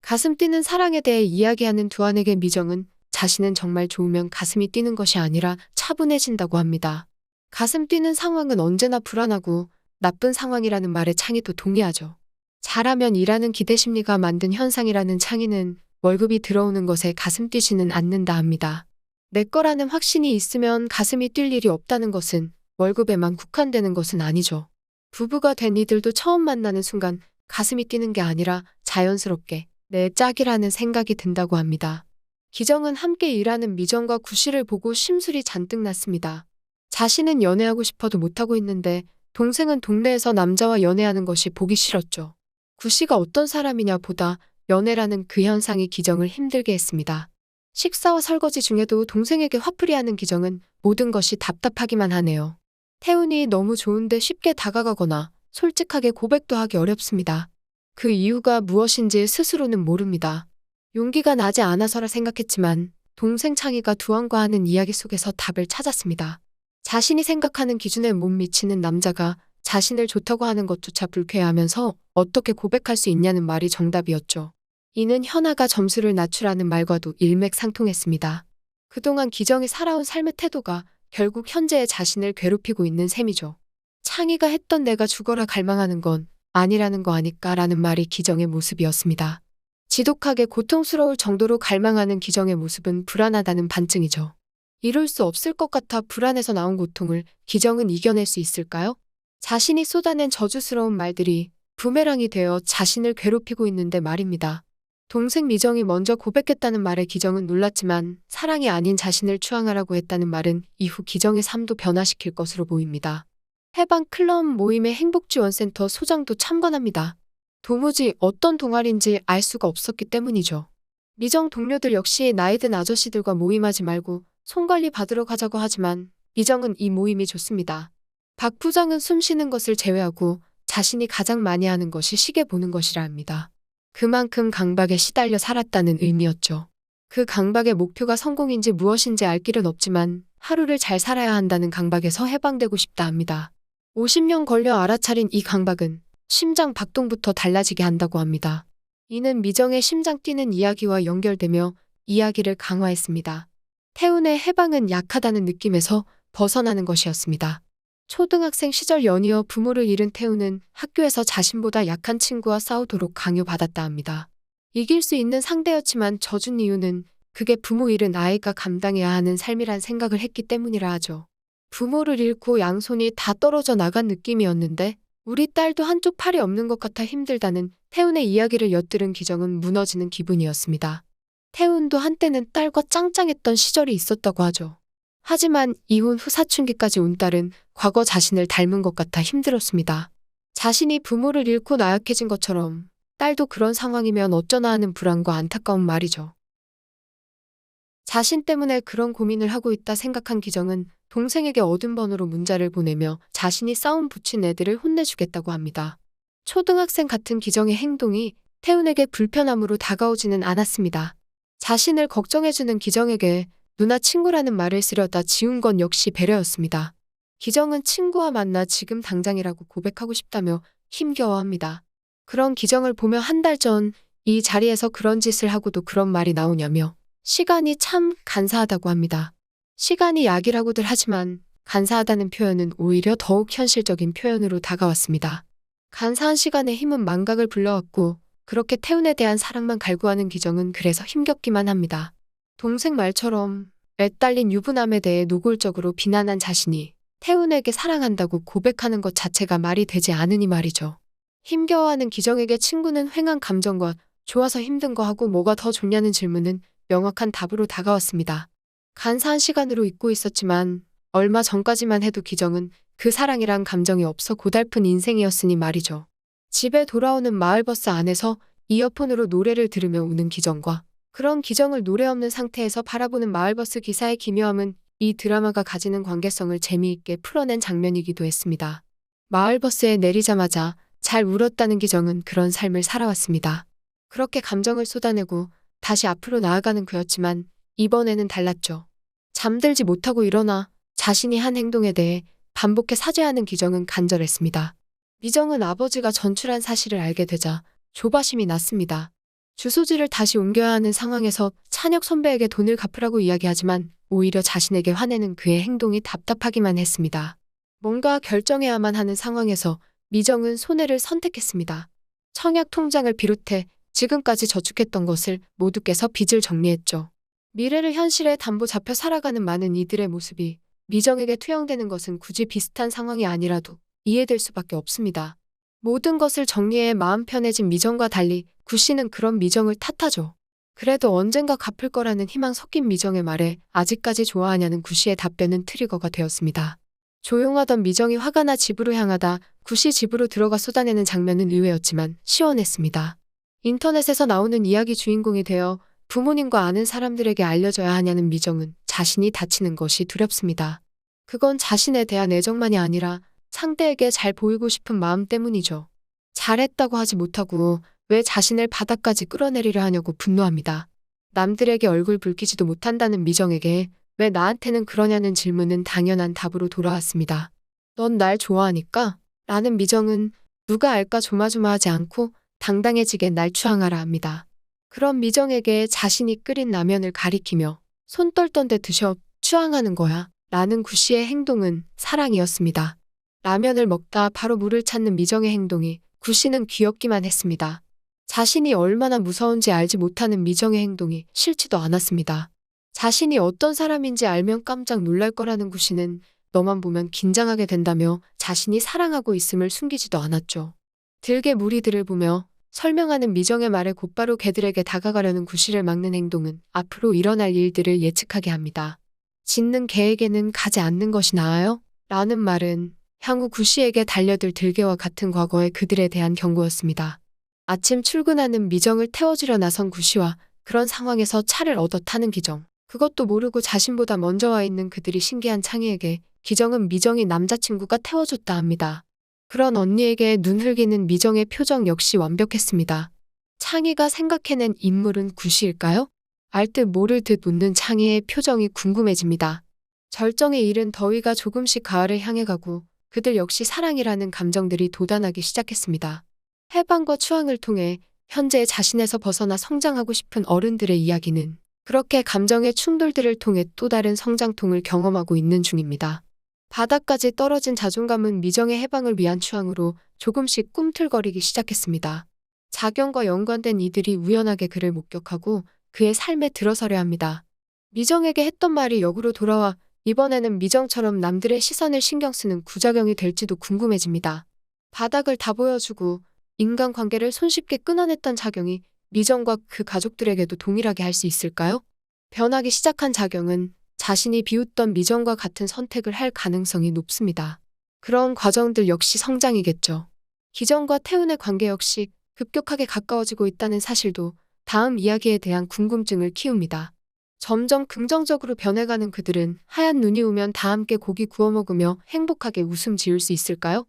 가슴 뛰는 사랑에 대해 이야기하는 두한에게 미정은 자신은 정말 좋으면 가슴이 뛰는 것이 아니라 차분해진다고 합니다. 가슴 뛰는 상황은 언제나 불안하고 나쁜 상황이라는 말에 창희도 동의하죠. 잘하면 일하는 기대 심리가 만든 현상이라는 창희는 월급이 들어오는 것에 가슴 뛰지는 않는다 합니다. 내 거라는 확신이 있으면 가슴이 뛸 일이 없다는 것은 월급에만 국한되는 것은 아니죠. 부부가 된 이들도 처음 만나는 순간 가슴이 뛰는 게 아니라 자연스럽게 내 짝이라는 생각이 든다고 합니다. 기정은 함께 일하는 미정과 구씨를 보고 심술이 잔뜩 났습니다. 자신은 연애하고 싶어도 못하고 있는데 동생은 동네에서 남자와 연애하는 것이 보기 싫었죠. 구씨가 어떤 사람이냐 보다 연애라는 그 현상이 기정을 힘들게 했습니다. 식사와 설거지 중에도 동생에게 화풀이하는 기정은 모든 것이 답답하기만 하네요. 태훈이 너무 좋은데 쉽게 다가가거나 솔직하게 고백도 하기 어렵습니다. 그 이유가 무엇인지 스스로는 모릅니다. 용기가 나지 않아서라 생각했지만 동생 창희가 두한과 하는 이야기 속에서 답을 찾았습니다. 자신이 생각하는 기준에 못 미치는 남자가 자신을 좋다고 하는 것조차 불쾌해하면서 어떻게 고백할 수 있냐는 말이 정답이었죠. 이는 현아가 점수를 낮추라는 말과도 일맥상통했습니다. 그동안 기정이 살아온 삶의 태도가 결국 현재의 자신을 괴롭히고 있는 셈이죠. 창희가 했던 내가 죽어라 갈망하는 건 아니라는 거 아닐까라는 말이 기정의 모습이었습니다. 지독하게 고통스러울 정도로 갈망하는 기정의 모습은 불안하다는 반증이죠. 이룰 수 없을 것 같아 불안해서 나온 고통을 기정은 이겨낼 수 있을까요? 자신이 쏟아낸 저주스러운 말들이 부메랑이 되어 자신을 괴롭히고 있는데 말입니다. 동생 미정이 먼저 고백했다는 말에 기정은 놀랐지만 사랑이 아닌 자신을 추앙하라고 했다는 말은 이후 기정의 삶도 변화시킬 것으로 보입니다. 해방 클럽 모임의 행복지원센터 소장도 참관합니다. 도무지 어떤 동아리인지 알 수가 없었기 때문이죠. 미정 동료들 역시 나이 든 아저씨들과 모임하지 말고 손관리 받으러 가자고 하지만 미정은 이 모임이 좋습니다. 박 부장은 숨 쉬는 것을 제외하고 자신이 가장 많이 하는 것이 시계 보는 것이라 합니다. 그만큼 강박에 시달려 살았다는 의미였죠. 그 강박의 목표가 성공인지 무엇인지 알 길은 없지만 하루를 잘 살아야 한다는 강박에서 해방되고 싶다 합니다. 50년 걸려 알아차린 이 강박은 심장 박동부터 달라지게 한다고 합니다. 이는 미정의 심장 뛰는 이야기와 연결되며 이야기를 강화했습니다. 태훈의 해방은 약하다는 느낌에서 벗어나는 것이었습니다. 초등학생 시절 연이어 부모를 잃은 태훈은 학교에서 자신보다 약한 친구와 싸우도록 강요받았다 합니다. 이길 수 있는 상대였지만 져준 이유는 그게 부모 잃은 아이가 감당해야 하는 삶이란 생각을 했기 때문이라 하죠. 부모를 잃고 양손이 다 떨어져 나간 느낌이었는데 우리 딸도 한쪽 팔이 없는 것 같아 힘들다는 태훈의 이야기를 엿들은 기정은 무너지는 기분이었습니다. 태훈도 한때는 딸과 짱짱했던 시절이 있었다고 하죠. 하지만 이혼 후 사춘기까지 온 딸은 과거 자신을 닮은 것 같아 힘들었습니다. 자신이 부모를 잃고 나약해진 것처럼 딸도 그런 상황이면 어쩌나 하는 불안과 안타까운 말이죠. 자신 때문에 그런 고민을 하고 있다 생각한 기정은 동생에게 얻은 번호로 문자를 보내며 자신이 싸움 붙인 애들을 혼내주겠다고 합니다. 초등학생 같은 기정의 행동이 태훈에게 불편함으로 다가오지는 않았습니다. 자신을 걱정해주는 기정에게 누나 친구라는 말을 쓰려다 지운 건 역시 배려였습니다. 기정은 친구와 만나 지금 당장이라고 고백하고 싶다며 힘겨워합니다. 그런 기정을 보며 한 달 전 이 자리에서 그런 짓을 하고도 그런 말이 나오냐며 시간이 참 간사하다고 합니다. 시간이 약이라고들 하지만 간사하다는 표현은 오히려 더욱 현실적인 표현으로 다가왔습니다. 간사한 시간의 힘은 망각을 불러왔고 그렇게 태훈에 대한 사랑만 갈구하는 기정은 그래서 힘겹기만 합니다. 동생 말처럼 애딸린 유부남에 대해 노골적으로 비난한 자신이 태훈에게 사랑한다고 고백하는 것 자체가 말이 되지 않으니 말이죠. 힘겨워하는 기정에게 친구는 횡한 감정과 좋아서 힘든 거 하고 뭐가 더 좋냐는 질문은 명확한 답으로 다가왔습니다. 간사한 시간으로 잊고 있었지만 얼마 전까지만 해도 기정은 그 사랑이란 감정이 없어 고달픈 인생이었으니 말이죠. 집에 돌아오는 마을버스 안에서 이어폰으로 노래를 들으며 우는 기정과 그런 기정을 노래 없는 상태에서 바라보는 마을버스 기사의 기묘함은 이 드라마가 가지는 관계성을 재미있게 풀어낸 장면이기도 했습니다. 마을버스에 내리자마자 잘 울었다는 기정은 그런 삶을 살아왔습니다. 그렇게 감정을 쏟아내고 다시 앞으로 나아가는 그였지만 이번에는 달랐죠. 잠들지 못하고 일어나 자신이 한 행동에 대해 반복해 사죄하는 기정은 간절했습니다. 미정은 아버지가 전출한 사실을 알게 되자 조바심이 났습니다. 주소지를 다시 옮겨야 하는 상황에서 찬혁 선배에게 돈을 갚으라고 이야기하지만 오히려 자신에게 화내는 그의 행동이 답답하기만 했습니다. 뭔가 결정해야만 하는 상황에서 미정은 손해를 선택했습니다. 청약 통장을 비롯해 지금까지 저축했던 것을 모두 깨서 빚을 정리했죠. 미래를 현실에 담보 잡혀 살아가는 많은 이들의 모습이 미정에게 투영되는 것은 굳이 비슷한 상황이 아니라도 이해될 수밖에 없습니다. 모든 것을 정리해 마음 편해진 미정과 달리 구 씨는 그런 미정을 탓하죠. 그래도 언젠가 갚을 거라는 희망 섞인 미정의 말에 아직까지 좋아하냐는 구 씨의 답변은 트리거가 되었습니다. 조용하던 미정이 화가 나 집으로 향하다 구 씨 집으로 들어가 쏟아내는 장면은 의외였지만 시원했습니다. 인터넷에서 나오는 이야기 주인공이 되어 부모님과 아는 사람들에게 알려져야 하냐는 미정은 자신이 다치는 것이 두렵습니다. 그건 자신에 대한 애정만이 아니라 상대에게 잘 보이고 싶은 마음 때문이죠. 잘했다고 하지 못하고 왜 자신을 바닥까지 끌어내리려 하냐고 분노합니다. 남들에게 얼굴 붉히지도 못한다는 미정에게 왜 나한테는 그러냐는 질문은 당연한 답으로 돌아왔습니다. 넌 날 좋아하니까? 라는 미정은 누가 알까 조마조마하지 않고 당당해지게 날 추앙하라 합니다. 그런 미정에게 자신이 끓인 라면을 가리키며 손 떨던 데 드셔 추앙하는 거야 라는 구 씨의 행동은 사랑이었습니다. 라면을 먹다 바로 물을 찾는 미정의 행동이 구 씨는 귀엽기만 했습니다. 자신이 얼마나 무서운지 알지 못하는 미정의 행동이 싫지도 않았습니다. 자신이 어떤 사람인지 알면 깜짝 놀랄 거라는 구 씨는 너만 보면 긴장하게 된다며 자신이 사랑하고 있음을 숨기지도 않았죠. 들개 무리들을 보며 설명하는 미정의 말에 곧바로 개들에게 다가가려는 구 씨를 막는 행동은 앞으로 일어날 일들을 예측하게 합니다. 짖는 개에게는 가지 않는 것이 나아요? 라는 말은 향후 구 씨에게 달려들 들개와 같은 과거의 그들에 대한 경고였습니다. 아침 출근하는 미정을 태워주려 나선 구 씨와 그런 상황에서 차를 얻어 타는 기정. 그것도 모르고 자신보다 먼저 와 있는 그들이 신기한 창희에게 기정은 미정이 남자친구가 태워줬다 합니다. 그런 언니에게 눈 흘기는 미정의 표정 역시 완벽했습니다. 창희가 생각해낸 인물은 구 씨일까요? 알 듯 모를 듯 웃는 창희의 표정이 궁금해집니다. 절정에 이른 더위가 조금씩 가을을 향해 가고 그들 역시 사랑이라는 감정들이 돋아나기 시작했습니다. 해방과 추앙을 통해 현재의 자신에서 벗어나 성장하고 싶은 어른들의 이야기는 그렇게 감정의 충돌들을 통해 또 다른 성장통을 경험하고 있는 중입니다. 바닥까지 떨어진 자존감은 미정의 해방을 위한 추앙으로 조금씩 꿈틀거리기 시작했습니다. 자경과 연관된 이들이 우연하게 그를 목격하고 그의 삶에 들어서려 합니다. 미정에게 했던 말이 역으로 돌아와 이번에는 미정처럼 남들의 시선을 신경 쓰는 구자경이 될지도 궁금해집니다. 바닥을 다 보여주고 인간관계를 손쉽게 끊어냈던 자경이 미정과 그 가족들에게도 동일하게 할 수 있을까요? 변하기 시작한 자경은 자신이 비웃던 미정과 같은 선택을 할 가능성이 높습니다. 그런 과정들 역시 성장이겠죠. 기정과 태훈의 관계 역시 급격하게 가까워지고 있다는 사실도 다음 이야기에 대한 궁금증을 키웁니다. 점점 긍정적으로 변해가는 그들은 하얀 눈이 오면 다 함께 고기 구워 먹으며 행복하게 웃음 지을 수 있을까요?